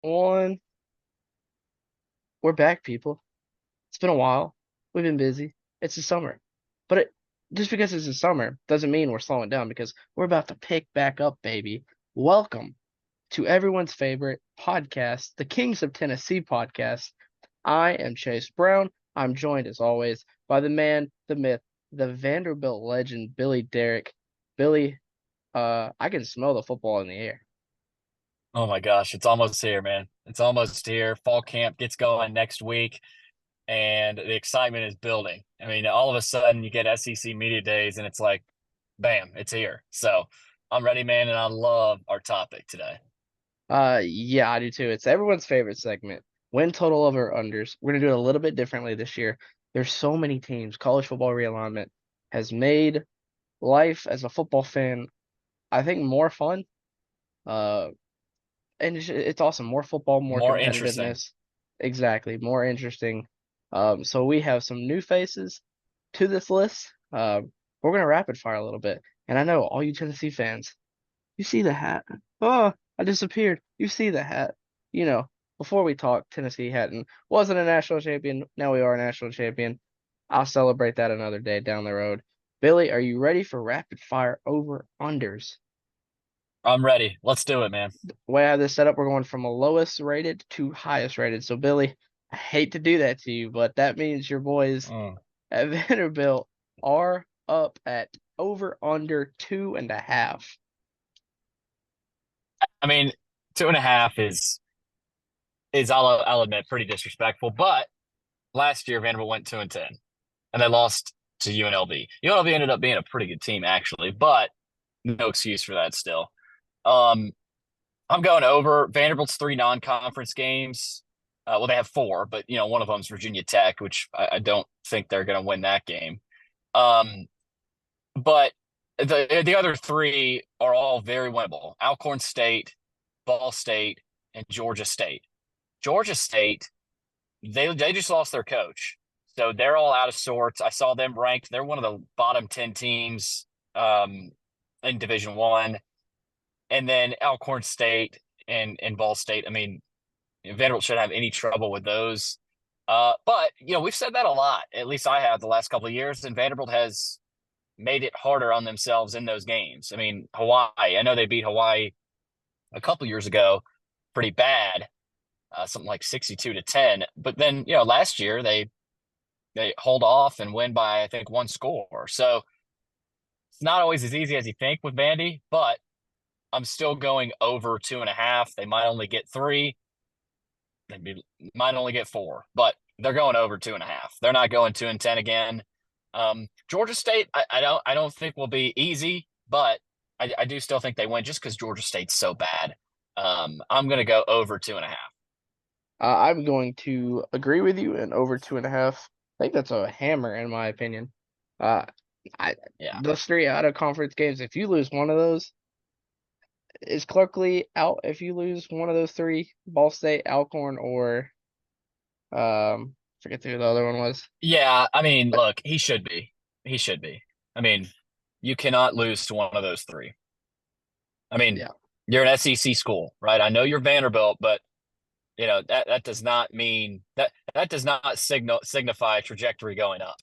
On, we're back, people. It's been a while. We've been busy. It's the summer. But just because it's the summer doesn't mean we're slowing down because we're about to pick back up, baby. Welcome to everyone's favorite podcast, the Kings of Tennessee podcast. I am Chase Brown. I'm joined, as always, by the man, the myth, the Vanderbilt legend, Billy Derrick. Billy, I can smell the football in the air. Oh my gosh, it's almost here, man. It's almost here. Fall camp gets going next week, and the excitement is building. I mean, all of a sudden you get SEC media days, and it's like, bam, it's here. So I'm ready, man, and I love our topic today. Yeah, I do too. It's everyone's favorite segment. Win total over unders. We're gonna do it a little bit differently this year. There's so many teams. College football realignment has made life as a football fan, I think, more fun. Uh, and it's awesome. More football, more More interesting. competitiveness. Exactly, more interesting. So we have some new faces to this list. We're gonna rapid fire a little bit. And I know all you Tennessee fans. You see the hat? Oh, I disappeared. You see the hat? You know, before we talk, Tennessee hadn't wasn't a national champion. Now we are a national champion. I'll celebrate that another day down the road. Billy, are you ready for rapid fire over unders? I'm ready. Let's do it, man. The way I have this set up, we're going from a lowest rated to highest rated. So Billy, I hate to do that to you, but that means your boys Mm. at Vanderbilt are up at over under 2.5. I mean, 2.5 is I'll admit pretty disrespectful, but last year Vanderbilt went 2-10, and they lost to UNLV. UNLV ended up being a pretty good team actually, but no excuse for that still. Um, I'm going over Vanderbilt's three non-conference games. Well, they have four, but one of them's Virginia Tech, which I don't think they're going to win that game. Um, but the other three are all very winnable: Alcorn State, Ball State, and Georgia State. Georgia State, they just lost their coach, so they're all out of sorts. I saw them ranked; they're one of the bottom 10 teams in Division 1. And then Alcorn State and Ball State. I mean, Vanderbilt shouldn't have any trouble with those. But we've said that a lot. At least I have the last couple of years, and Vanderbilt has made it harder on themselves in those games. I mean, Hawaii. I know they beat Hawaii a couple years ago, pretty bad, something like 62-10. But then last year they hold off and win by I think one score. So it's not always as easy as you think with Vandy, but I'm still going over 2.5. They might only get three. Might only get four, but they're going over 2.5. They're not going 2-10 again. Georgia State, I don't think will be easy, but I do still think they win just because Georgia State's so bad. I'm going to go over 2.5. I'm going to agree with you and over 2.5. I think that's a hammer in my opinion. Uh, I Yeah. those three out of conference games, if you lose one of those, is Clarkley out if you lose one of those three? Ball State, Alcorn, or forget who the other one was. Yeah. I mean, But look, he should be. He should be. I mean, you cannot lose to one of those three. I mean, yeah, you're an SEC school, right? I know you're Vanderbilt, but that does not mean that does not signify a trajectory going up,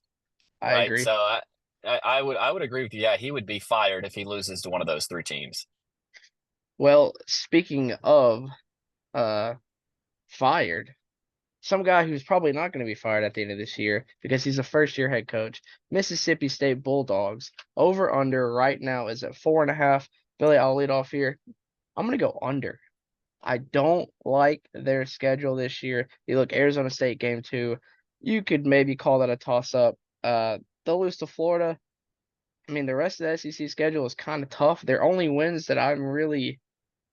I right? agree. So I would agree with you. Yeah, he would be fired if he loses to one of those three teams. Well, speaking of uh fired, some guy who's probably not going to be fired at the end of this year because he's a first year head coach. Mississippi State Bulldogs over under right now is at 4.5. Billy, I'll lead off here. I'm going to go under. I don't like their schedule this year. You look Arizona State game two. You could maybe call that a toss up. They'll lose to Florida. I mean, the rest of the SEC schedule is kind of tough. Their only wins that I'm really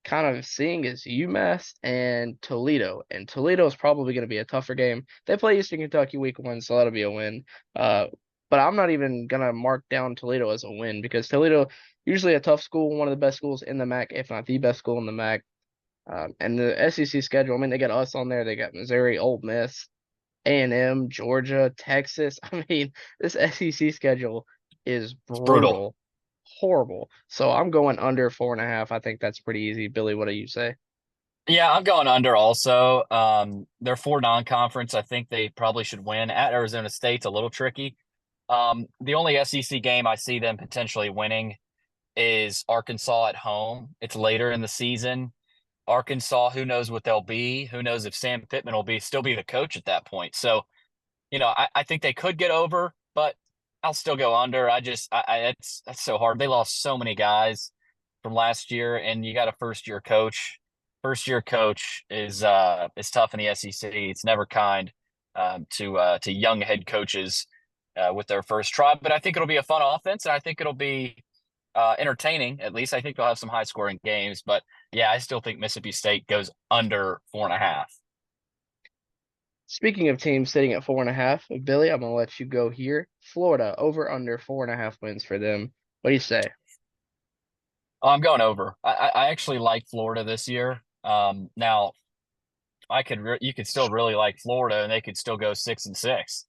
kind of seeing is UMass and Toledo. And Toledo is probably going to be a tougher game. They play Eastern Kentucky week 1, so that'll be a win. Uh, but I'm not even going to mark down Toledo as a win because Toledo usually a tough school, one of the best schools in the MAC, if not the best school in the MAC. And the SEC schedule, I mean, they got us on there. They got Missouri, Ole Miss, A&M, Georgia, Texas. I mean, this SEC schedule is It's brutal. brutal, horrible. So I'm going under 4.5. I think that's pretty easy. Billy, what do you say? Yeah, I'm going under also. They're four non-conference. I think they probably should win at Arizona State's a little tricky. The only SEC game I see them potentially winning is Arkansas at home. It's later in the season. Arkansas, who knows what they'll be? Who knows if Sam Pittman will be still be the coach at that point? So, I think they could get over, but I'll still go under. It's that's so hard. They lost so many guys from last year, and you got a first year coach. First year coach is tough in the SEC. It's never kind to young head coaches with their first try. But I think it'll be a fun offense, and I think it'll be entertaining. At least I think they'll have some high scoring games. But yeah, I still think Mississippi State goes under 4.5. Speaking of teams sitting at 4.5, Billy, I'm gonna let you go here. Florida over under 4.5 wins for them. What do you say? Oh, I'm going over. I actually like Florida this year. Now you could still really like Florida, and they could still go 6-6,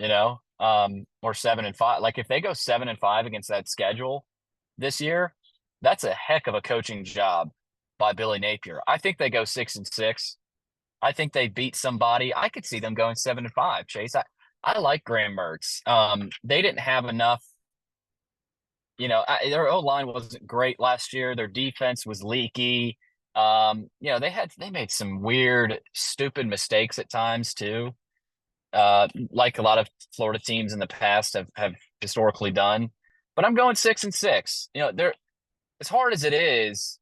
or 7-5. Like if they go 7-5 against that schedule this year, that's a heck of a coaching job by Billy Napier. I think they go 6-6. I think they beat somebody. I could see them going 7-5. Chase, I like Graham Mertz. They didn't have enough. Their O line wasn't great last year. Their defense was leaky. They made some weird, stupid mistakes at times too, like a lot of Florida teams in the past have historically done. But I'm going 6-6. They're as hard as it is.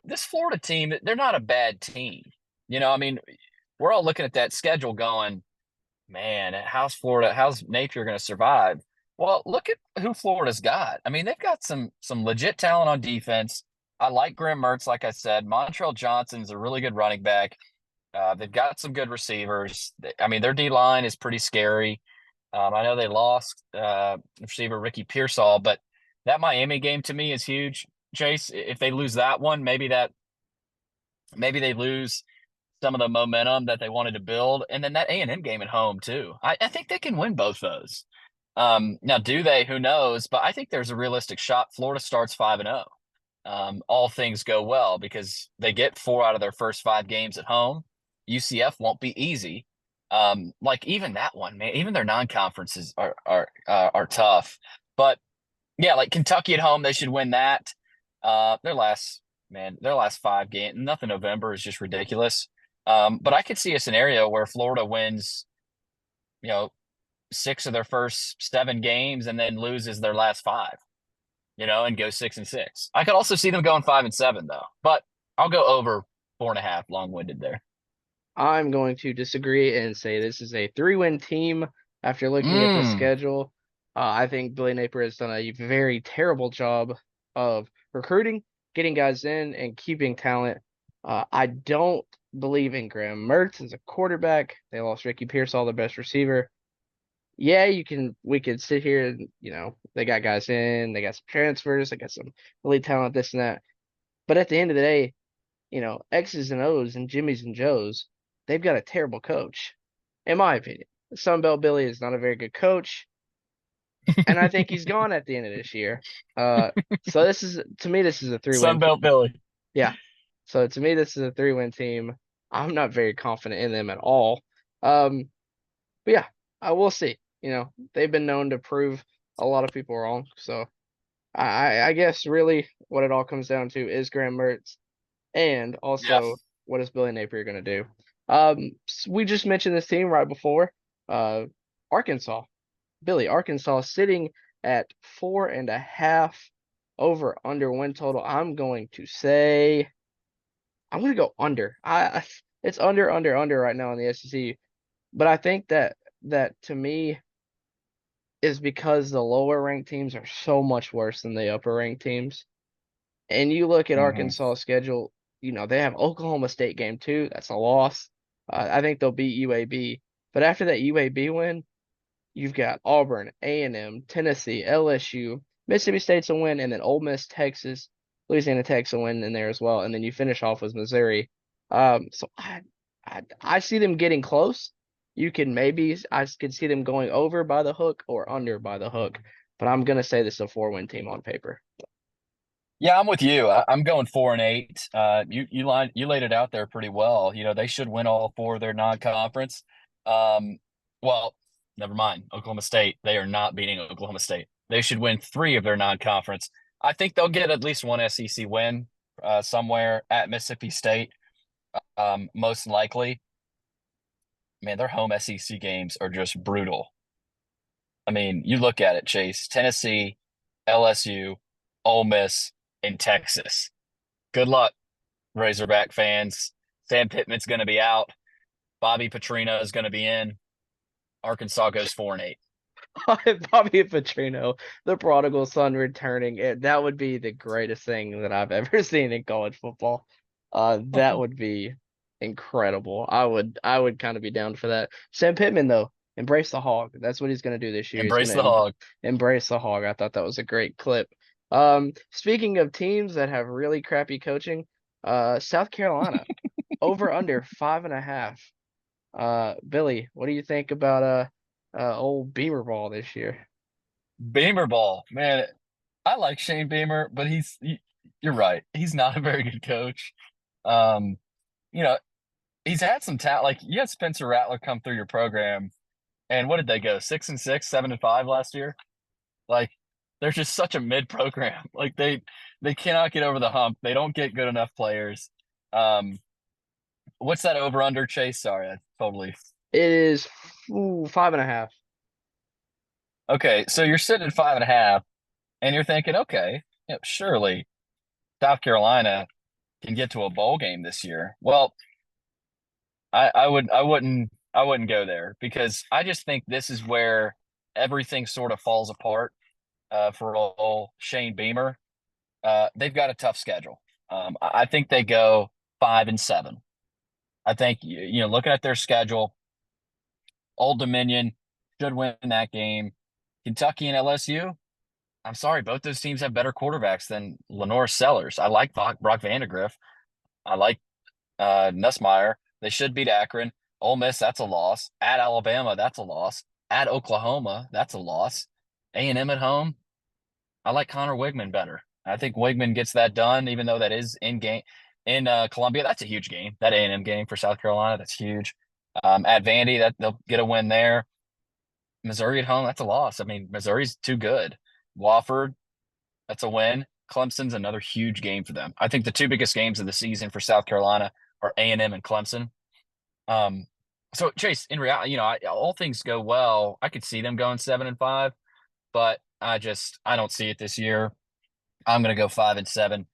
This Florida team, they're not a bad team. I mean, we're all looking at that schedule going, man, how's Napier going to survive? Well, look at who Florida's got. I mean, they've got some legit talent on defense. I like Graham Mertz, like I said. Montrell Johnson's a really good running back. They've got some good receivers. I mean, their D line is pretty scary. I know they lost receiver Ricky Pearsall, but that Miami game to me is huge. Chase, if they lose that one, maybe they lose some of the momentum that they wanted to build, and then that A&M game at home too. I think they can win both those. Now, do they? Who knows? But I think there's a realistic shot. Florida starts 5-0. All things go well because they get four out of their first five games at home. UCF won't be easy. Like even that one, man, even their non-conferences are tough. But yeah, like Kentucky at home, they should win that. Their last five games, nothing November is just ridiculous. But I could see a scenario where Florida wins, you know, six of their first seven games and then loses their last five, and goes 6-6. I could also see them going 5-7 though, but I'll go over 4.5. Long-winded there. I'm going to disagree and say this is a 3-win team after looking at the Mm. schedule. I think Billy Napier has done a very terrible job of recruiting, getting guys in, and keeping talent. I don't believe in Graham Mertz as a quarterback. They lost Ricky Pearsall, their best receiver. Yeah, we could sit here and, they got guys in, they got some transfers, they got some elite talent, this and that. But at the end of the day, X's and O's and Jimmy's and Joe's, they've got a terrible coach, in my opinion. Sunbelt Billy is not a very good coach, and I think he's gone at the end of this year. Uh, so to me, this is a 3-win. Sunbelt Billy. Yeah. So to me, this is a 3-win team. I'm not very confident in them at all. Um, but yeah, I will see. They've been known to prove a lot of people wrong. So I guess really what it all comes down to is Graham Mertz. And Yeah. also, what is Billy Napier going to do? We just mentioned this team right before. Arkansas. Billy, Arkansas sitting at 4.5 over under win total. I'm going to go under. It's under right now in the SEC. But I think that to me is because the lower ranked teams are so much worse than the upper ranked teams. And you look at Hmm. Arkansas' schedule, they have Oklahoma State game too. That's a loss. I think they'll beat UAB. But after that UAB win, you've got Auburn, A&M, Tennessee, LSU, Mississippi State's a win, and then Ole Miss, Texas, Louisiana Tech's a win in there as well. And then you finish off with Missouri. So I see them getting close. I could see them going over by the hook or under by the hook. But I'm gonna say this is a 4-win team on paper. Yeah, I'm with you. I'm going 4-8. You laid it out there pretty well. They should win all four of their non-conference. Um, well, never mind. Oklahoma State, they are not beating Oklahoma State. They should win three of their non-conference. I think they'll get at least one SEC win somewhere at Mississippi State, most likely. Man, their home SEC games are just brutal. I mean, you look at it, Chase, Tennessee, LSU, Ole Miss, and Texas. Good luck, Razorback fans. Sam Pittman's going to be out. Bobby Petrino is going to be in. Arkansas goes 4-8. Bobby Petrino, the prodigal son returning, that would be the greatest thing that I've ever seen in college football. That would be incredible. I would kind of be down for that. Sam Pittman though, embrace the hog. That's what he's going to do this year. He's going Embrace to the hog. embrace the hog. I thought that was a great clip. Speaking of teams that have really crappy coaching, South Carolina over under 5.5. Billy, what do you think about old Beamer ball this year? Beamer ball. Man, I like Shane Beamer, but you're right. He's not a very good coach. Um, you know, he's had some talent. Like you had Spencer Rattler come through your program, and what did they go? 6-6, 7-5 last year? Like they're just such a mid program. Like they cannot get over the hump. They don't get good enough players. Um, what's that over under, Chase? Sorry, I totally. It is 5.5. Okay, so you're sitting at 5.5, and you're thinking, okay, surely South Carolina can get to a bowl game this year. Well, I wouldn't go there because I just think this is where everything sort of falls apart for old Shane Beamer. They've got a tough schedule. I think they go 5-7. I think looking at their schedule, Old Dominion should win that game. Kentucky and LSU. I'm sorry, both those teams have better quarterbacks than Lenore Sellers. I like Brock Vandegrift. I like Nussmeier. They should beat Akron. Ole Miss, that's a loss. At Alabama, that's a loss. At Oklahoma, that's a loss. A&M at home, I like Connor Wigman better. I think Wigman gets that done, even though that is in game in Columbia. That's a huge game. That A&M game for South Carolina, that's huge. At Vandy, that they'll get a win there. Missouri at home, that's a loss. I mean, Missouri's too good. Wofford, that's a win. Clemson's another huge game for them. I think the two biggest games of the season for South Carolina are A&M and Clemson. Um, so Chase, in reality, all things go well. I could see them going 7-5, but I don't see it this year. I'm going to go 5-7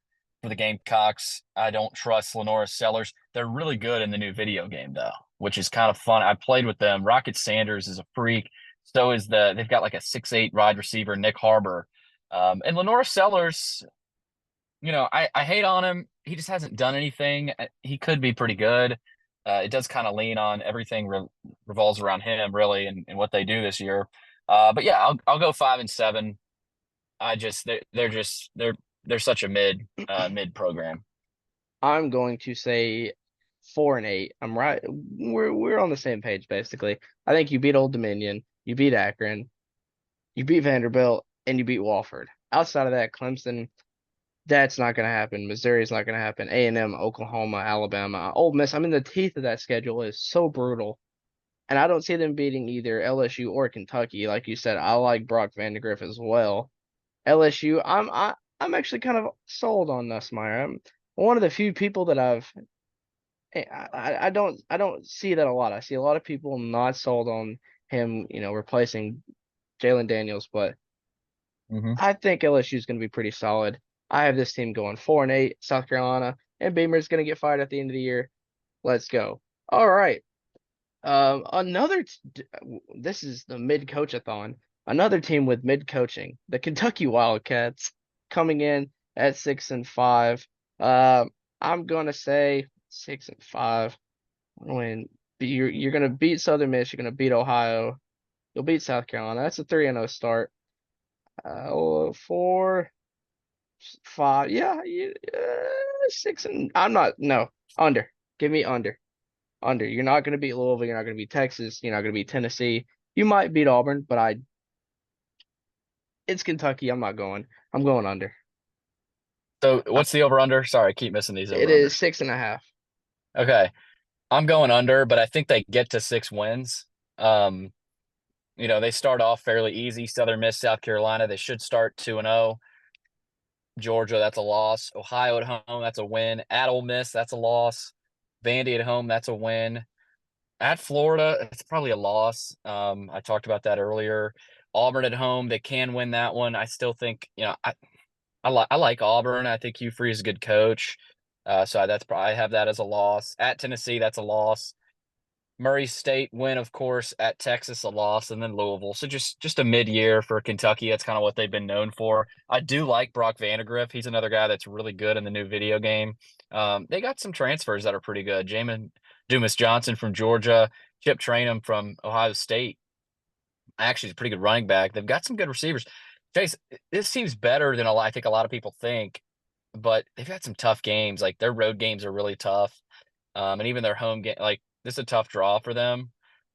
for the Gamecocks. I don't trust Lenora Sellers. They're really good in the new video game though, which is kind of fun. I played with them. Rocket Sanders is a freak. So is they've got like a 6'8" wide receiver, Nick Harbor. And Lenora Sellers, I hate on him. He just hasn't done anything. He could be pretty good. It does kind of lean on everything revolves around him really and what they do this year. But yeah, I'll go 5-7. They're such a mid program. I'm going to say 4-8. I'm right. We're on the same page basically. I think you beat Old Dominion, you beat Akron, you beat Vanderbilt, and you beat Wofford. Outside of that, Clemson, that's not going to happen. Missouri's not going to happen. A&M, Oklahoma, Alabama, Ole Miss. I mean, the teeth of that schedule is so brutal. And I don't see them beating either LSU or Kentucky. Like you said, I like Brock Vandegrift as well. LSU, I'm actually kind of sold on Nussmeier. I'm one of the few people that I don't see that a lot. I see a lot of people not sold on him, replacing Jalen Daniels, but Hmm. I think LSU is going to be pretty solid. I have this team going 4-8, South Carolina, and Beamer's going to get fired at the end of the year. Let's go. All right. This is the mid coach-a-thon. Another team with mid coaching, the Kentucky Wildcats, coming in at 6-5. I'm gonna say 6-5. When you're gonna beat Southern Miss, you're gonna beat Ohio, you'll beat South Carolina. That's a 3-0 start. 4-5. Yeah, 6 and I'm not no under. Give me under. Under. You're not going to beat Louisville. You're not going to beat Texas. You're not going to beat Tennessee. You might beat Auburn, but it's Kentucky. I'm not going. I'm going under. So Uh, what's the over under? Sorry, I keep missing these It over is unders. 6.5. Okay. I'm going under, but I think they get to 6 wins. Um, they start off fairly easy. Southern Miss, South Carolina, they should start 2-0. Georgia, that's a loss. Ohio at home, that's a win. At Ole Miss, that's a loss. Vandy at home, that's a win. At Florida, it's probably a loss. I talked about that earlier. Auburn at home, they can win that one. I still think, I like Auburn. I think Hugh Freeze is a good coach. So that's probably I have that as a loss. At Tennessee, that's a loss. Murray State win, of course, at Texas, a loss, and then Louisville. So just a mid-year for Kentucky. That's kind of what they've been known for. I do like Brock Vandagriff. He's another guy that's really good in the new video game. They got some transfers that are pretty good. Jamin Dumas Johnson from Georgia, Chip Trainum from Ohio State. Actually, he's a pretty good running back. They've got some good receivers. Chase, this seems better than I think a lot of people think, but they've got some tough games. Like their road games are really tough. And even their home game, like this is a tough draw for them.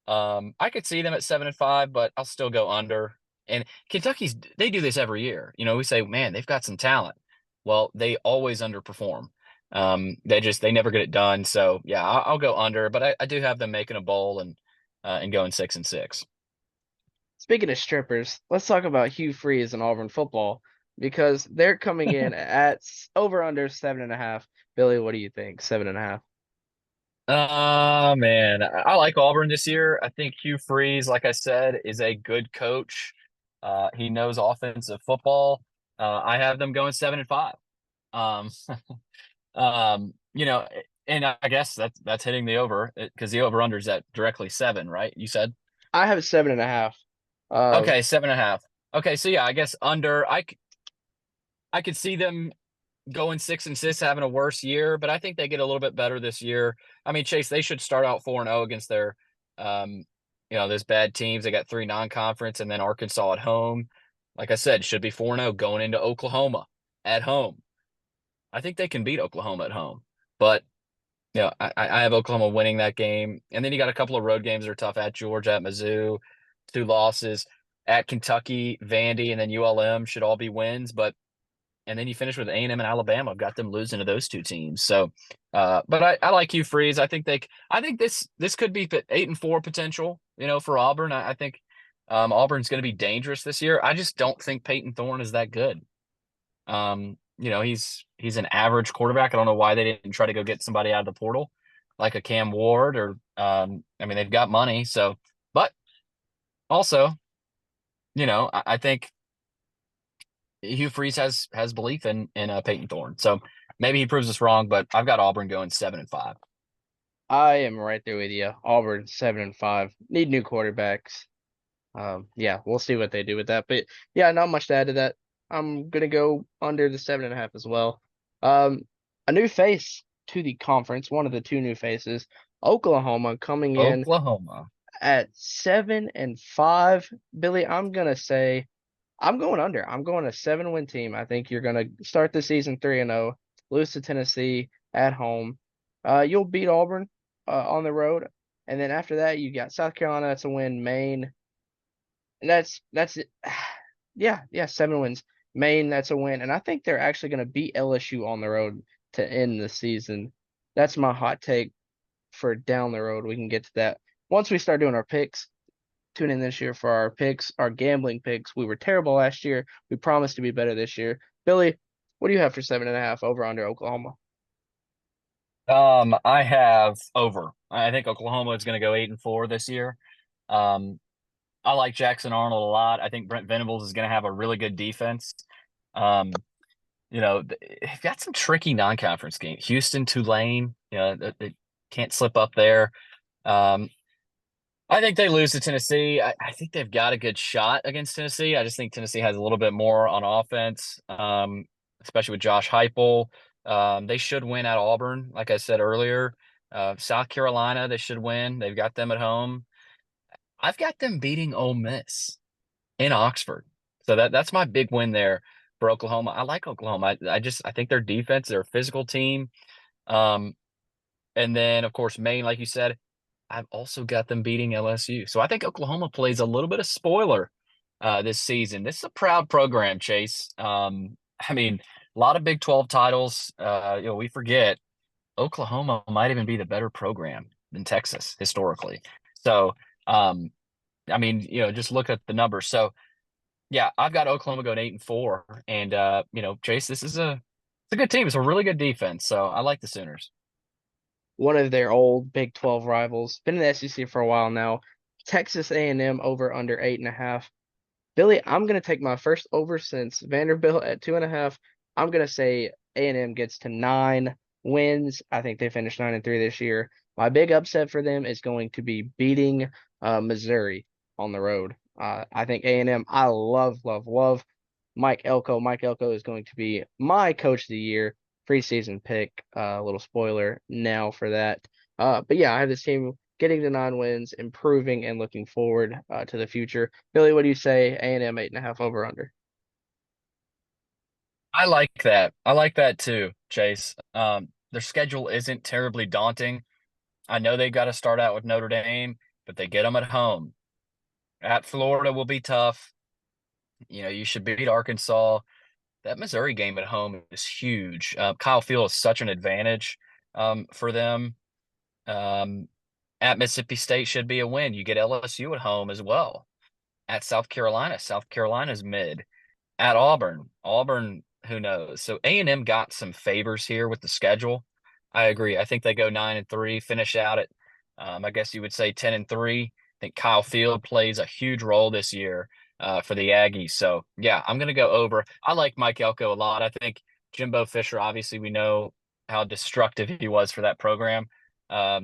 I could see them at 7-5, but I'll still go under. And they do this every year. We say, man, they've got some talent. Well, they always underperform. They never get it done. So yeah, I'll go under, but I do have them making a bowl and going 6-6. Speaking of strippers, let's talk about Hugh Freeze and Auburn football because they're coming in at over under 7.5. Billy, what do you think? 7.5. Oh man, I like Auburn this year. I think Hugh Freeze, like I said, is a good coach. He knows offensive football. I have them going 7-5. Um, um, you know, and I guess that's hitting the over because the over under is at directly 7, right? You said I have 7.5. okay, 7.5. Okay, so yeah, I guess under. I could see them going 6-6, having a worse year, but I think they get a little bit better this year. I mean, Chase, they should start out 4-0 against um, those bad teams. They got 3 non-conference and then Arkansas at home. Like I said, should be 4-0 going into Oklahoma at home. I think they can beat Oklahoma at home, but I have Oklahoma winning that game. And then you got a couple of road games that are tough at Georgia, at Mizzou, 2 losses at Kentucky, Vandy, and then ULM should all be wins, but and then you finish with A&M and Alabama. I've got them losing to those 2 teams. So, but I like Hugh Freeze. I think this could be 8-4 potential. For Auburn. I think Auburn's going to be dangerous this year. I just don't think Peyton Thorne is that good. He's an average quarterback. I don't know why they didn't try to go get somebody out of the portal like a Cam Ward or I mean they've got money. So, but also, I think Hugh Freeze has belief in Peyton Thorne. So maybe he proves us wrong, but I've got Auburn going 7-5. I am right there with you. Auburn 7-5. Need new quarterbacks. Yeah, we'll see what they do with that. But yeah, not much to add to that. I'm gonna go under the 7.5 as well. Um, a new face to the conference, one of the 2 new faces, Oklahoma coming in Oklahoma. at 7-5. Billy, I'm gonna say I'm going under. I'm going a 7-win team. I think you're gonna start the season 3-0, lose to Tennessee at home. You'll beat Auburn on the road, and then after that you got South Carolina. That's a win. Maine, and that's it. Yeah, 7 wins. Maine, that's a win, and I think they're actually gonna beat LSU on the road to end the season. That's my hot take for down the road. We can get to that once we start doing our picks. Tune in this year for our picks, our gambling picks. We were terrible last year. We promised to be better this year. Billy, what do you have for 7.5 over under Oklahoma? I have over. I think Oklahoma is going to go 8-4 this year. Um, I like Jackson Arnold a lot. I think Brent Venables is going to have a really good defense. Um, they've got some tricky non-conference games. Houston, Tulane, they can't slip up there. Um, I think they lose to Tennessee. I think they've got a good shot against Tennessee. I just think Tennessee has a little bit more on offense, especially with Josh Heupel. They should win at Auburn, like I said earlier. South Carolina, they should win. They've got them at home. I've got them beating Ole Miss in Oxford. So that's my big win there for Oklahoma. I like Oklahoma. I think their defense, they're a physical team. Um, and then of course Maine, like you said, I've also got them beating LSU. So I think Oklahoma plays a little bit of spoiler this season. This is a proud program, Chase. I mean, A lot of Big 12 titles. We forget Oklahoma might even be the better program than Texas historically. So, um, I mean, just look at the numbers. So, yeah, I've got Oklahoma going 8-4, and Chase, it's a good team. It's a really good defense. So I like the Sooners. One of their old Big 12 rivals. Been in the SEC for a while now. Texas A&M over under 8.5. Billy, I'm gonna take my first over since Vanderbilt at 2.5. I'm gonna say A&M gets to 9 wins. I think they finished 9-3 this year. My big upset for them is going to be beating Missouri on the road. I think A&M. I love, love, love Mike Elko. Mike Elko is going to be my coach of the year preseason pick. A little spoiler now for that. But yeah, I have this team getting to 9 wins, improving, and looking forward to the future. Billy, what do you say? A&M 8.5 over under. I like that. I like that too, Chase. Their schedule isn't terribly daunting. I know they got to start out with Notre Dame, but they get them at home. At Florida will be tough. You should beat Arkansas. That Missouri game at home is huge. Kyle Field is such an advantage for them. Um, at Mississippi State should be a win. You get LSU at home as well. At South Carolina, South Carolina's mid. At Auburn, Auburn, who knows? So A&M got some favors here with the schedule. I agree. I think they go 9-3, finish out at, I guess you would say 10-3. I think Kyle Field plays a huge role this year for the Aggies. So yeah, I'm going to go over. I like Mike Elko a lot. I think Jimbo Fisher, obviously, we know how destructive he was for that program.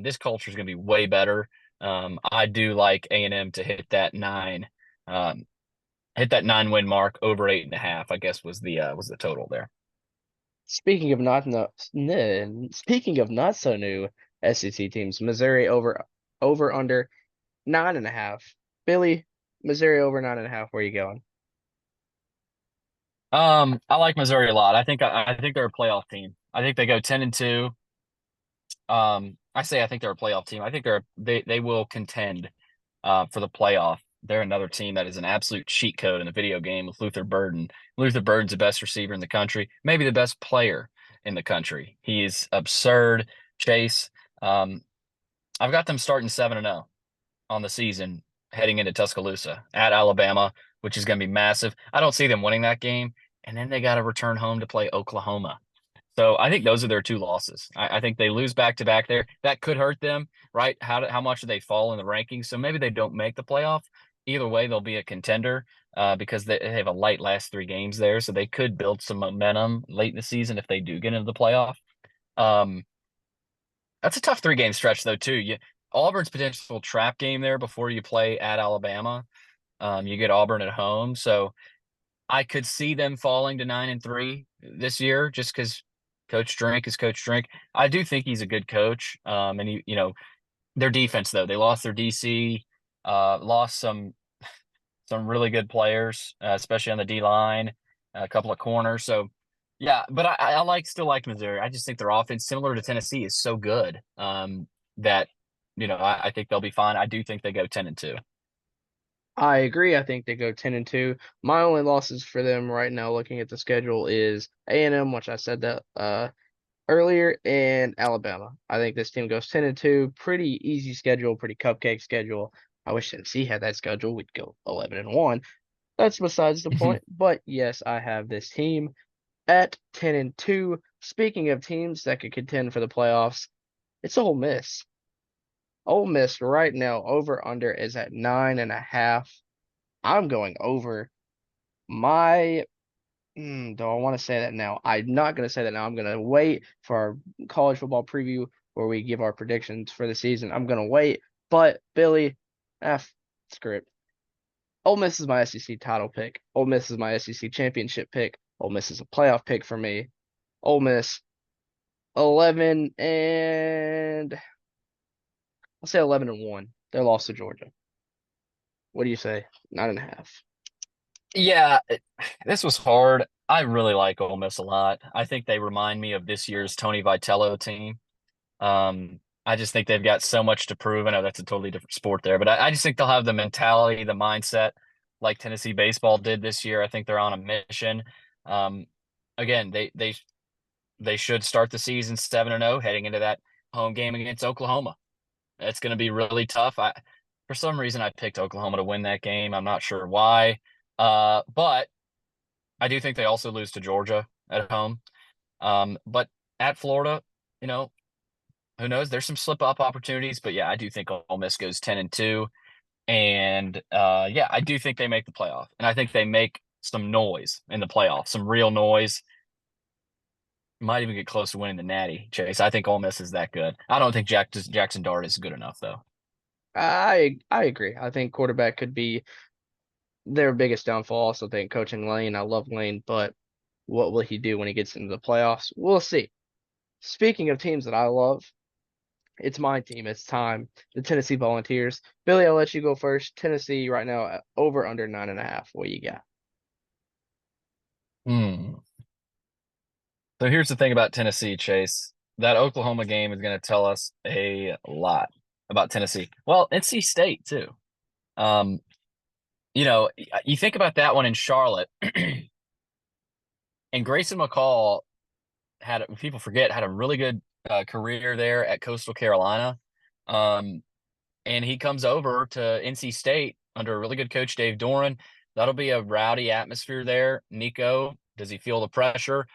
This culture is going to be way better. I do like A&M to um, hit that 9-win mark over 8.5, I guess was the total there. Speaking of not no, speaking of not so new SEC teams, Missouri over under 9.5. Billy, Missouri over 9.5. Where you going? I like Missouri a lot. I think they're a playoff team. I think they go 10-2. I think they're a playoff team. I think they will contend for the playoff. They're another team that is an absolute cheat code in the video game with Luther Burden. Luther Burden's the best receiver in the country, maybe the best player in the country. He is absurd. Chase. Um, I've got them starting 7-0 on the season heading into Tuscaloosa at Alabama, which is going to be massive. I don't see them winning that game. And then they got to return home to play Oklahoma. So I think those are their two losses. I think they lose back to back there. That could hurt them, right? How much do they fall in the rankings? So maybe they don't make the playoff. Either way, they'll be a contender because they have a light last 3 games there. So they could build some momentum late in the season if they do get into the playoff. Um, that's a tough 3 game stretch though too. Auburn's potential trap game there before you play at Alabama. You get Auburn at home, so I could see them falling to 9-3 this year just because Coach Drink is Coach Drink. I do think he's a good coach. And their defense though, they lost their DC, lost some really good players, especially on the D line, a couple of corners. So yeah, but I still like Missouri. I just think their offense, similar to Tennessee, is so good that I think they'll be fine. I do think they go 10-2. I agree. I think they go 10-2. My only losses for them right now, looking at the schedule, is A&M, which I said that earlier, and Alabama. I think this team goes 10-2. Pretty easy schedule, pretty cupcake schedule. I wish Tennessee had that schedule. We'd go 11-1. That's besides the point. But yes, I have this team at 10-2. Speaking of teams that could contend for the playoffs, it's Ole Miss. Ole Miss right now over under is at 9.5. I'm going over. My do I want to say that now? I'm not going to say that now. I'm going to wait for our college football preview where we give our predictions for the season. I'm going to wait. But Billy, screw it. Ole Miss is my SEC title pick. Ole Miss is my SEC championship pick. Ole Miss is a playoff pick for me. Ole Miss 11 and I'll say 11-1. They're lost to Georgia. What do you say? 9.5. Yeah, this was hard. I really like Ole Miss a lot. I think they remind me of this year's Tony Vitello team. I just think they've got so much to prove. I know that's a totally different sport there, but I just think they'll have the mentality, the mindset like Tennessee baseball did this year. I think they're on a mission. Um, again, they should start the season 7-0 heading into that home game against Oklahoma. It's going to be really tough. For some reason, I picked Oklahoma to win that game. I'm not sure why. But I do think they also lose to Georgia at home. But at Florida, you know, who knows? There's some slip up opportunities, but yeah, I do think Ole Miss goes 10-2. And yeah, I do think they make the playoff. And I think they make some noise in the playoff, some real noise. Might even get close to winning the Natty, Chase. I think Ole Miss is that good. I don't think Jackson Dart is good enough, though. I agree. I think quarterback could be their biggest downfall. Also think coaching Lane. I love Lane, but what will he do when he gets into the playoffs? We'll see. Speaking of teams that I love, it's my team. It's time. The Tennessee Volunteers. Billy, I'll let you go first. Tennessee right now over under 9.5. What you got? Hmm. So here's the thing about Tennessee, Chase. That Oklahoma game is going to tell us a lot about Tennessee. Well, NC State too. Um, you think about that one in Charlotte, and Grayson McCall people forget, had a really good career there at Coastal Carolina. Um, and he comes over to NC State under a really good coach, Dave Doran. That'll be a rowdy atmosphere there. Nico, does he feel the pressure?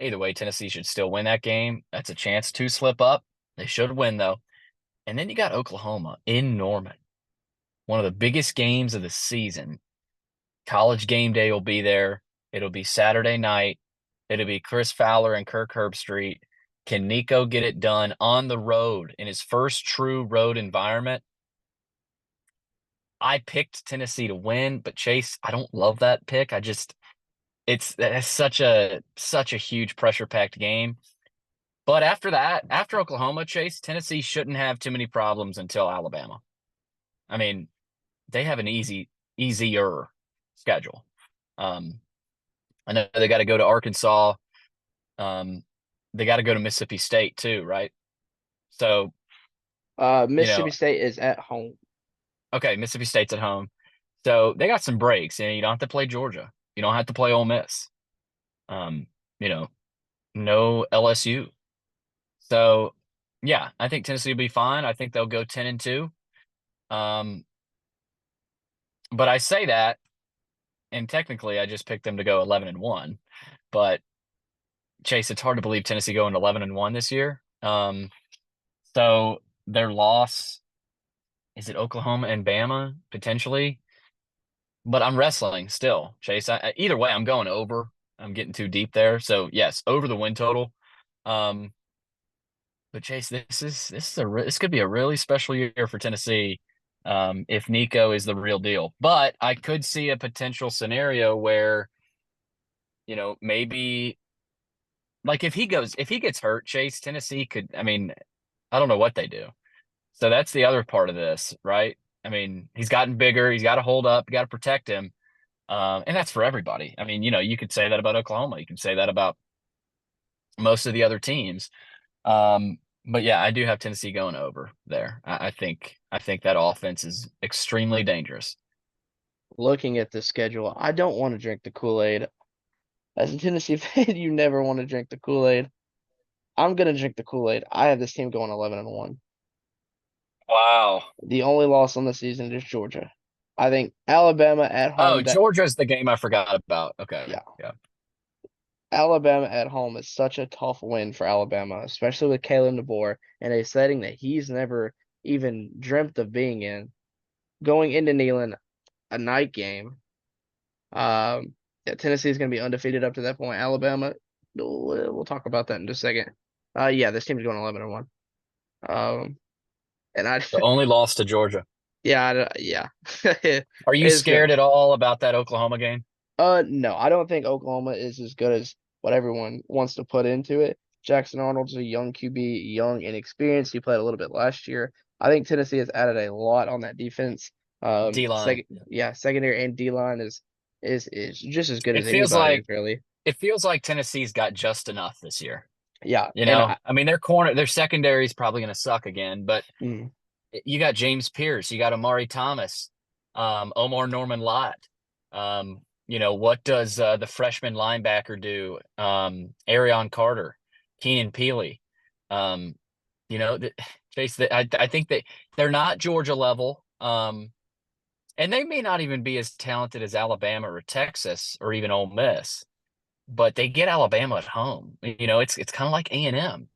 Either way, Tennessee should still win that game. That's a chance to slip up. They should win, though. And then you got Oklahoma in Norman, one of the biggest games of the season. College game day will be there. It'll be Saturday night. It'll be Chris Fowler and Kirk Herbstreit. Can Nico get it done on the road in his first true road environment? I picked Tennessee to win, but Chase, I don't love that pick. It's such a huge pressure packed game. But after that, after Oklahoma, Chase, Tennessee shouldn't have too many problems until Alabama. I mean, they have an easier schedule. Um, I know they got to go to Arkansas. Um, they got to go to Mississippi State too, right? So, you know, Mississippi State is at home. okay, Mississippi State's at home. So they got some breaks, and you don't have to play Georgia. You don't have to play Ole Miss. Um, you know, no LSU. So yeah, I think Tennessee will be fine. I think they'll go 10-2. Um, but I say that, and technically I just picked them to go 11-1. But Chase, it's hard to believe Tennessee going 11-1 this year. So their loss is it Oklahoma and Bama potentially? But I'm wrestling still, Chase. Either way, I'm going over. I'm getting too deep there. So yes, over the win total. Um, but Chase, this could be a really special year for Tennessee if Nico is the real deal. But I could see a potential scenario where maybe like if he gets hurt, Chase, Tennessee could. I mean, I don't know what they do. So that's the other part of this, right? I mean, he's gotten bigger. He's got to hold up. You got to protect him. And that's for everybody. I mean, you could say that about Oklahoma. You can say that about most of the other teams. But yeah, I do have Tennessee going over there. I think that offense is extremely dangerous. Looking at the schedule, I don't want to drink the Kool-Aid. As a Tennessee fan, you never want to drink the Kool-Aid. I'm gonna drink the Kool-Aid. I have this team going 11-1. Wow. The only loss on the season is Georgia. I think Alabama at Oh, home. Georgia's the game I forgot about. Okay. Yeah, Yeah. Alabama at home is such a tough win for Alabama, especially with Caleb DeBoer in a setting that he's never even dreamt of being in. Going into Neyland, a night game. Yeah, Tennessee is going to be undefeated up to that point. Alabama, we'll talk about that in just a second. Yeah, this team's going 11-1. Um, and I, The only loss to Georgia. yeah, Are you it's good. scared at all about that Oklahoma game? No, I don't think Oklahoma is as good as what everyone wants to put into it. Jackson Arnold's a young QB, young, inexperienced. He played a little bit last year. I think Tennessee has added a lot on that defense. D line. Yeah, secondary and D line is just as good It as feels anybody's like really. it feels like Tennessee's got just enough this year. Yeah, You and know, I mean, their secondary is probably going to suck again, but mm, you got James Pierce, you got Amari Thomas, Omar Norman Lott. What does the freshman linebacker do? Arion Carter, Keenan Peely. Um, Chase, I think they're not Georgia level. And they may not even be as talented as Alabama or Texas or even Ole Miss, but they get Alabama at home. It's kind of like A&M.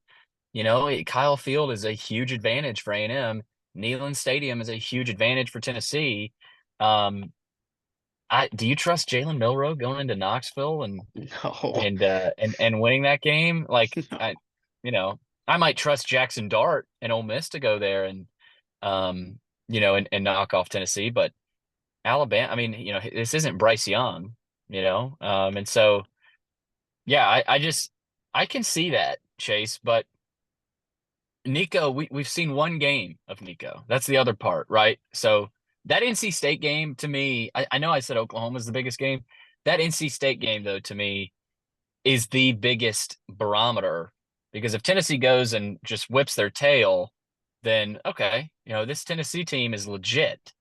Kyle Field is a huge advantage for A&M. Neyland Stadium is a huge advantage for Tennessee. Um, do you trust Jalen Milroe going into Knoxville and No, and uh and winning that game? Like no. you know, I might trust Jackson Dart and Ole Miss to go there um, and knock off Tennessee, but Alabama, I mean, this isn't Bryce Young, and so yeah, I can see that, Chase, but Nico, we've seen one game of Nico. That's the other part, right? So that NC State game to me, I know I said Oklahoma's the biggest game. That NC State game, though, to me, is the biggest barometer because if Tennessee goes and just whips their tail, then okay, this Tennessee team is legit.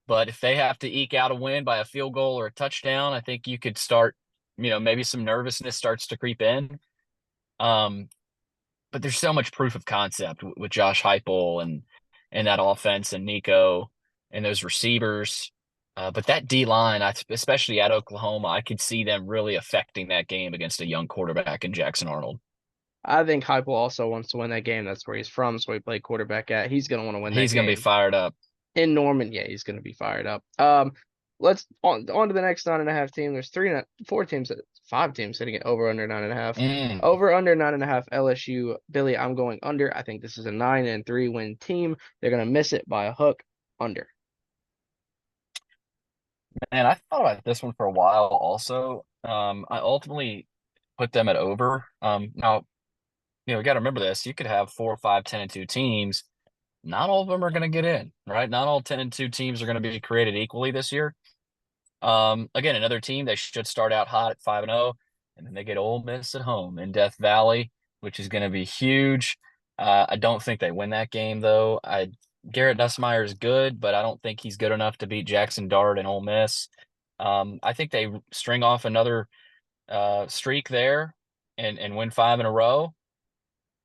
But if they have to eke out a win by a field goal or a touchdown, I think you could start, maybe some nervousness starts to creep in. Um, but there's so much proof of concept with Josh Heupel and that offense and Nico and those receivers. But that D line, especially at Oklahoma, I could see them really affecting that game against a young quarterback in Jackson Arnold. I think Heupel also wants to win that game. That's where he's from, so he played quarterback at. He's going to want to win that He's going to be game. fired up. In Norman, yeah, he's going to be fired up. Let's on to the next 9.5 team. There's 5 teams sitting at over under 9.5. Mm. Over under 9.5 LSU. Billy, I'm going under. I think this is a 9-3 win team. They're going to miss it by a hook. Under. And I thought about this one for a while also. I ultimately put them at over. Now, we got to remember this. You could have 4 or 5 10-2 teams. Not all of them are going to get in, right? Not all 10-2 teams are going to be created equally this year. Again, another team that should start out hot at 5-0, and then they get Ole Miss at home in Death Valley, which is going to be huge. I don't think they win that game though. Garrett Nussmeier is good, but I don't think he's good enough to beat Jackson Dart and Ole Miss. I think they string off another streak there and win 5 in a row.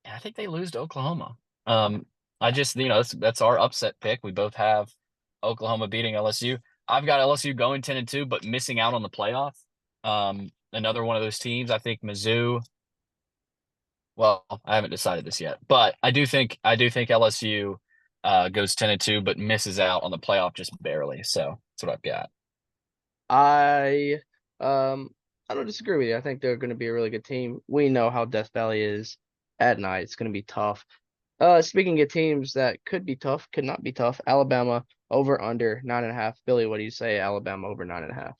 And I think they lose to Oklahoma. Um, I just, that's our upset pick. We both have Oklahoma beating LSU. I've got LSU going 10-2, but missing out on the playoff. Another one of those teams. I think Mizzou. Well, I haven't decided this yet, but I do think LSU goes 10-2, but misses out on the playoff just barely. So that's what I've got. I um I don't disagree with you. I think they're going to be a really good team. We know how Death Valley is at night. It's going to be tough. Speaking of teams that could be tough, could not be tough. Alabama over under 9.5. Billy, what do you say? Alabama over 9.5.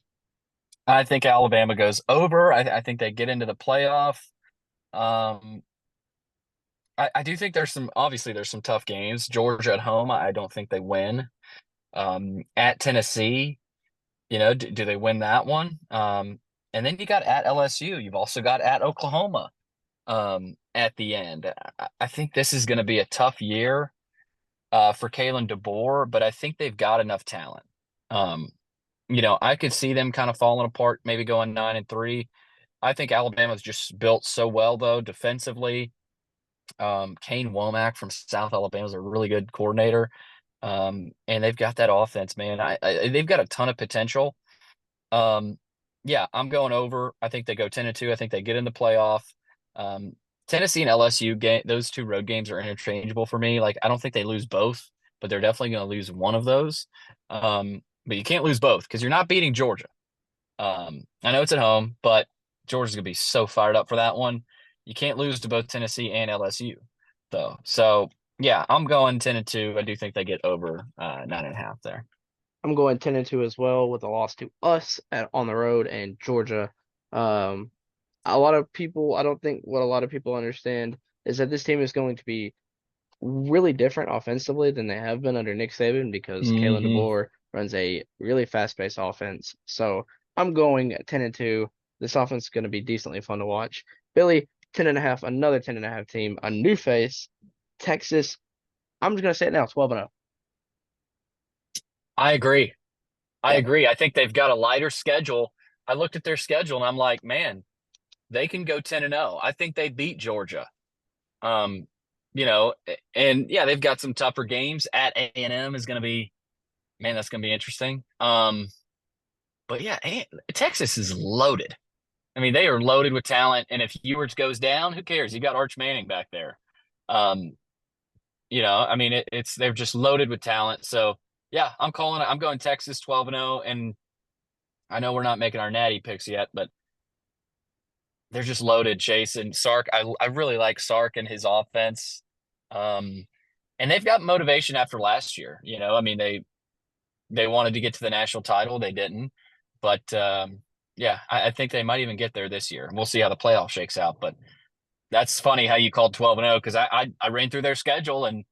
I think Alabama goes over. I think they get into the playoff. Um, I do think there's some tough games. Georgia at home, I don't think they win. At Tennessee, do they win that one? And then you got at LSU. You've also got at Oklahoma at the end. I think this is going to be a tough year for Kalen DeBoer, but I think they've got enough talent. Um, I could see them kind of falling apart, maybe going 9-3. I think Alabama's just built so well, though, defensively. Kane Womack from South Alabama is a really good coordinator. And they've got that offense, man. They've got a ton of potential. Um, yeah, I'm going over. I think they go 10-2. I think they get in the playoff. Um, Tennessee and LSU game, those two road games are interchangeable for me. Like, I don't think they lose both, but they're definitely going to lose one of those. But you can't lose both because you're not beating Georgia. I know it's at home, but Georgia's gonna be so fired up for that one. You can't lose to both Tennessee and LSU, though. So yeah, I'm going 10-2. I do think they get over 9.5 there. I'm going 10-2 as well with a loss to us on the road and Georgia. Um, a lot of people, I don't think what a lot of people understand is that this team is going to be really different offensively than they have been under Nick Saban because Kalen Hmm. DeBoer runs a really fast-paced offense. So I'm going 10-2. This offense is going to be decently fun to watch. Billy, 10.5, another 10.5 team, a new face, Texas. I'm just going to say it now, 12-0. I agree. I Yep. agree. I think they've got a lighter schedule. I looked at their schedule and I'm like, man, they can go 10-0. I think they beat Georgia. Um, and yeah, they've got some tougher games. At A&M is going to be, man, that's going to be interesting. But yeah, Texas is loaded. I mean, they are loaded with talent, and if Ewers goes down, who cares? You got Arch Manning back there. Um, I mean, it's they're just loaded with talent. So yeah, I'm calling it. I'm going Texas 12-0, and I know we're not making our natty picks yet, but they're just loaded. Chase and Sark. I really like Sark and his offense. Um, and they've got motivation after last year. I mean, they wanted to get to the national title, they didn't, but yeah, I think they might even get there this year. We'll see how the playoff shakes out, but that's funny how you called 12-0 because I ran through their schedule and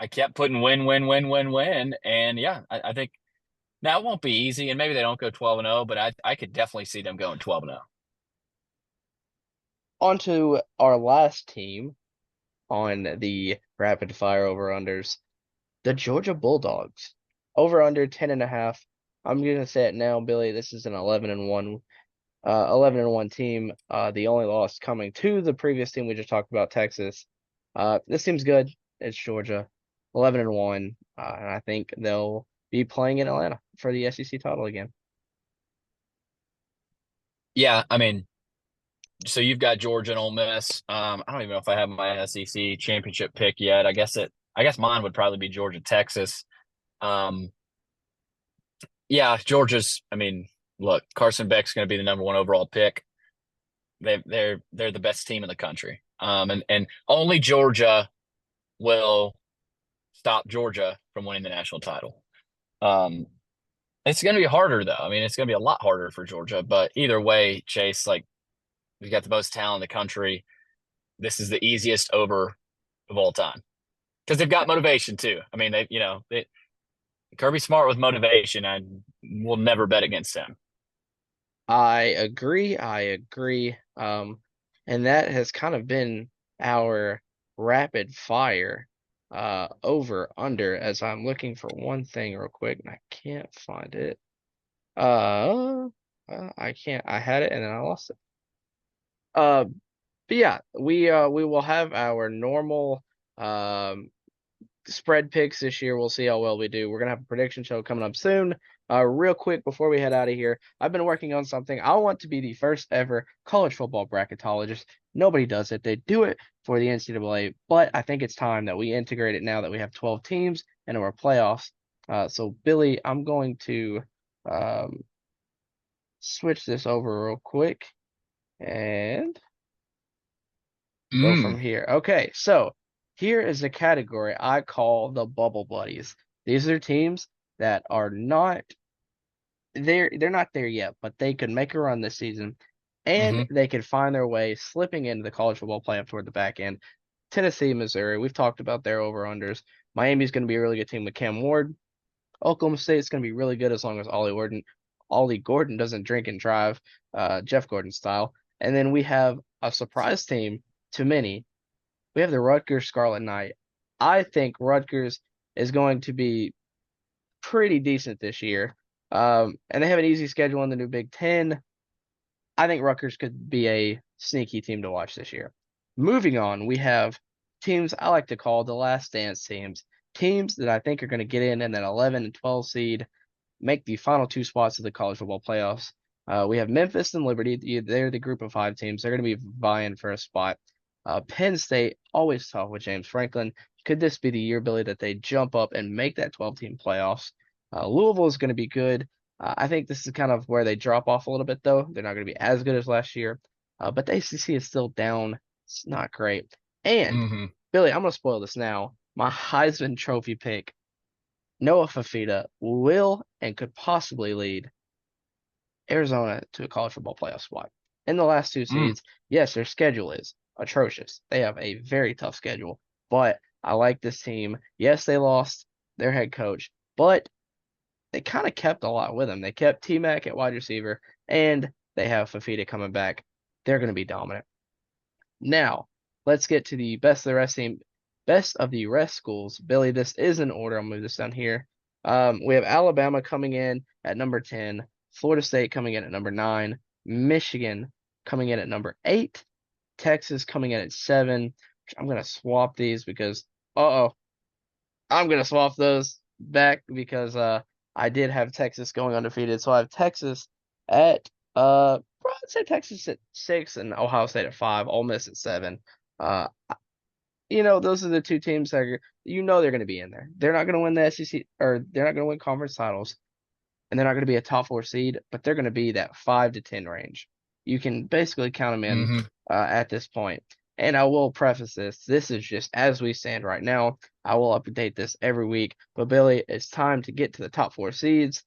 I kept putting win, win, win, win, win, and yeah, I think now it won't be easy, and maybe they don't go 12-0, but I could definitely see them going 12-0. On to our last team on the rapid fire over unders, the Georgia Bulldogs. Over under 10.5. I'm gonna say it now, Billy. This is an 11-1 team. The only loss coming to the previous team we just talked about, Texas. This seems good. It's Georgia, 11-1, and I think they'll be playing in Atlanta for the SEC title again. Yeah, I mean, so you've got Georgia and Ole Miss. I don't even know if I have my SEC championship pick yet. I guess mine would probably be Georgia, Texas. Um, yeah, Georgia's. I mean, look, Carson Beck's going to be the number one overall pick. They're the best team in the country. And only Georgia will stop Georgia from winning the national title. Um, it's going to be harder though. I mean, it's going to be a lot harder for Georgia. But either way, Chase, like we've got the most talent in the country. This is the easiest over of all time because they've got motivation too. I mean, Kirby Smart with motivation. I will never bet against him. I agree. I agree. And that has kind of been our rapid fire over under as I'm looking for one thing real quick and I can't find it. I can't. I had it and then I lost it. Uh, but yeah, we will have our normal spread picks this year. We'll see how well we do. We're gonna have a prediction show coming up soon. Real quick before we head out of here, I've been working on something. I want to be the first ever college football bracketologist. Nobody does it. They do it for the NCAA, but I think it's time that we integrate it now that we have 12 teams and our playoffs. So Billy, I'm going to um, switch this over real quick and go from Mm, here. Okay, so here is a category I call the bubble buddies. These are teams that are not they're not there yet, but they could make a run this season and hmm they could find their way slipping into the college football playoff toward the back end. Tennessee, Missouri, we've talked about their over-unders. Miami's going to be a really good team with Cam Ward. Oklahoma State's going to be really good as long as Ollie Gordon doesn't drink and drive, Jeff Gordon style. And then we have a surprise team to many. We have the Rutgers Scarlet Knight. I think Rutgers is going to be pretty decent this year. And they have an easy schedule in the new Big Ten. I think Rutgers could be a sneaky team to watch this year. Moving on, we have teams I like to call the last dance teams. Teams that I think are going to get in that 11 and 12 seed, make the final two spots of the college football playoffs. We have Memphis and Liberty. They're the group of five teams. They're going to be vying for a spot. Penn State, always tough with James Franklin. Could this be the year, Billy, that they jump up and make that 12-team playoffs? Louisville is going to be good. I think this is kind of where they drop off a little bit, though. They're not going to be as good as last year. But the ACC is still down. It's not great. And, hmm Billy, I'm going to spoil this now. My Heisman Trophy pick, Noah Fafita, will and could possibly lead Arizona to a college football playoff spot. In the last two mm, seeds, yes, their schedule is atrocious. They have a very tough schedule, but I like this team. Yes, they lost their head coach, but they kind of kept a lot with them. They kept T Mac at wide receiver, and they have Fafita coming back. They're going to be dominant. Now, let's get to the best of the rest schools. Billy, this is in order. I'll move this down here. We have Alabama coming in at number 10. Florida State coming in at number 9, Michigan coming in at number 8, Texas coming in at 7. I'm gonna swap these because uh-oh, I'm gonna swap those back because I did have Texas going undefeated. So I have Texas at I'd say Texas at 6 and Ohio State at 5, Ole Miss at 7. Uh those are the two teams that are, they're gonna be in there. They're not gonna win the SEC, or they're not gonna win conference titles, and they're not going to be a top 4 seed, but they're going to be that 5 to 10 range. You can basically count them in Hmm. at this point. And I will preface this: this is just as we stand right now. I will update this every week. But Billy, it's time to get to the top 4 seeds,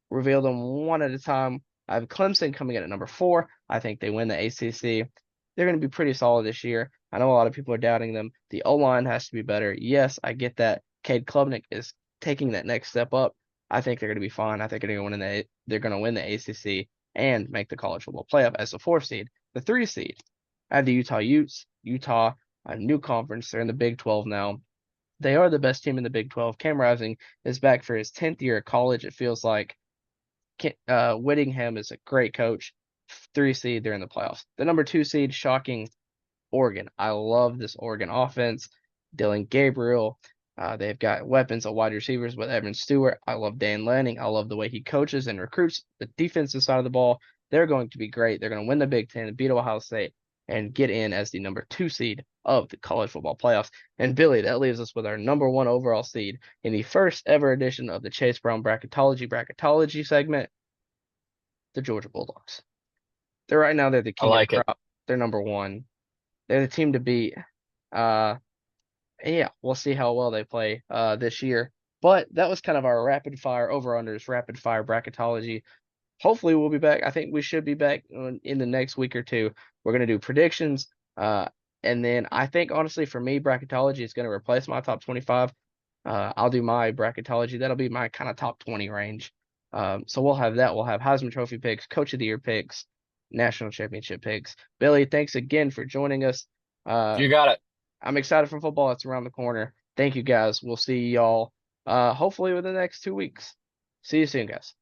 reveal them one at a time. I have Clemson coming in at number 4. I think they win the ACC. They're going to be pretty solid this year. I know a lot of people are doubting them. The O line has to be better. Yes, I get that. Cade Klubnik is taking that next step up. I think they're going to be fine. I think they're going to win the ACC and make the college football playoff as the 4 seed. The 3 seed, I have the Utah Utes. Utah, a new conference. They're in the Big 12 now. They are the best team in the Big 12. Cam Rising is back for his 10th year at college. It feels like Whittingham is a great coach. 3 seed, they're in the playoffs. The number 2 seed, shocking, Oregon. I love this Oregon offense. Dylan Gabriel. They've got weapons of wide receivers with Evan Stewart. I love Dan Lanning. I love the way he coaches and recruits the defensive side of the ball. They're going to be great. They're going to win the Big Ten, beat Ohio State, and get in as the number 2 seed of the college football playoffs. And Billy, that leaves us with our number 1 overall seed in the first ever edition of the Chase Brown Bracketology segment, the Georgia Bulldogs. They're the I king of the like it. crop. They're number 1. They're the team to beat. Uh, yeah, we'll see how well they play this year. But that was kind of our rapid fire over-unders, rapid fire bracketology. Hopefully we'll be back. I think we should be back in the next week or two. We're gonna do predictions. And then I think honestly for me, bracketology is gonna replace my top 25. I'll do my bracketology. That'll be my kind of top 20 range. So we'll have that. We'll have Heisman Trophy picks, Coach of the Year picks, National Championship picks. Billy, thanks again for joining us. Uh, You got it. I'm excited for football. It's around the corner. Thank you guys. We'll see y'all hopefully within the next 2 weeks. See you soon, guys.